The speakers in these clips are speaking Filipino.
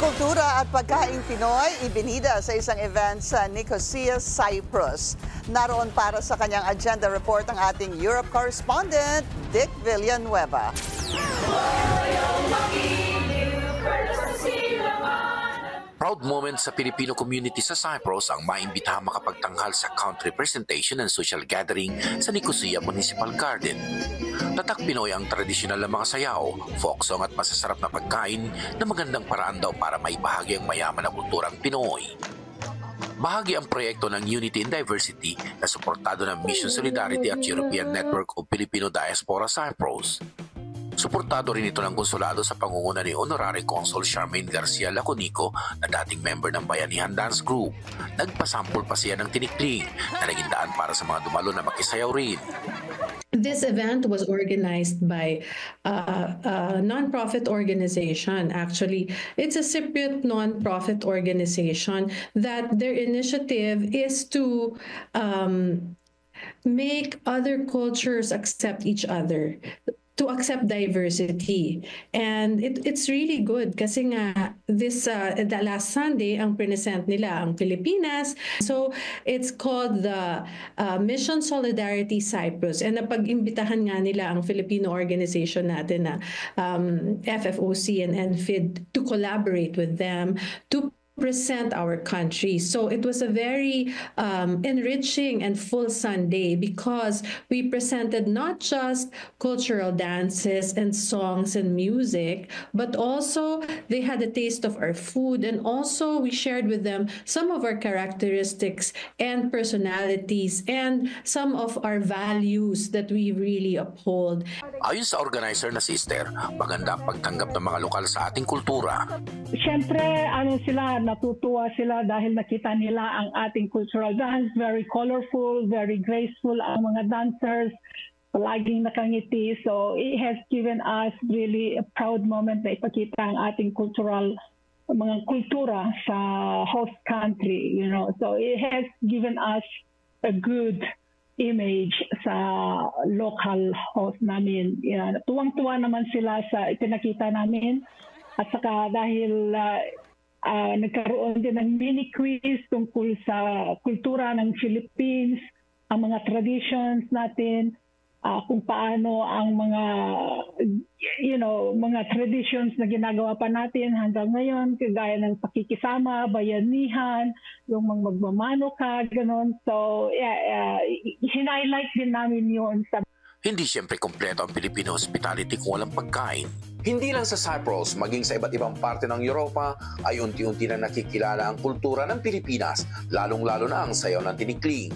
Kultura at pagkaing Pinoy ibinida sa isang event sa Nicosia, Cyprus. Naroon para sa kanyang agenda report ang ating Europe correspondent, Dick Villanueva. Proud moment sa Filipino community sa Cyprus ang maimbitahang makapagtanghal sa country presentation and social gathering sa Nicosia Municipal Garden. Tatak Pinoy ang tradisyonal na mga sayaw, folk song at masasarap na pagkain na magandang paraan daw para maibahagi ang mayaman na kulturang Pinoy. Bahagi ang proyekto ng Unity in Diversity na suportado ng Mission Solidarity at European Network of Filipino Diaspora Cyprus. Suportado rin ito ng konsulado sa pangunguna ni Honorary Consul Charmaine Garcia Laconico na dating member ng Bayanihan Dance Group. Nagpasampol pa siya ng tinikling na naging daan para sa mga dumalo na makisayaw rin. This event was organized by a non-profit organization. Actually, it's a Cypriot non-profit organization that their initiative is to make other cultures accept each other, to accept diversity. And it's really good kasi nga this the last Sunday ang present nila ang Pilipinas. So it's called the Mission Solidarity Cyprus, and napag-imbitahan nga nila ang Filipino organization natin na FFOC and NFID to collaborate with them to present our country. So it was a very enriching and full Sunday because we presented not just cultural dances and songs and music, but also they had a taste of our food, and also we shared with them some of our characteristics and personalities and some of our values that we really uphold. Ayon sa organizer na si Esther, maganda ang pagtanggap ng mga lokal sa ating kultura. Siyempre, natutuwa sila dahil nakita nila ang ating cultural dance. Very colorful, very graceful ang mga dancers, palaging nakangiti. So it has given us really a proud moment na ipakita ang ating mga kultura sa host country. So it has given us a good image sa local host namin. Tuwang-tuwa naman sila sa ipinakita namin. At saka dahil nagkaroon din ng mini quiz tungkol sa kultura ng Philippines, ang mga traditions natin, kung paano ang mga traditions na ginagawa pa natin hanggang ngayon, kagaya ng pakikisama, bayanihan, yung mga magmamano ka, gano'n. So, hinighlight din namin yun sa. Hindi siyempre kompleto ang Filipino hospitality kung walang pagkain. Hindi lang sa Cyprus, maging sa iba't ibang parte ng Europa ay unti-unti na nakikilala ang kultura ng Pilipinas, lalong-lalo na ang sayaw ng tinikling.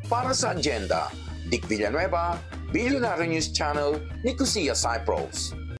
Para sa agenda, Dick Villanueva, Billionaire News Channel, Nicosia, Cyprus.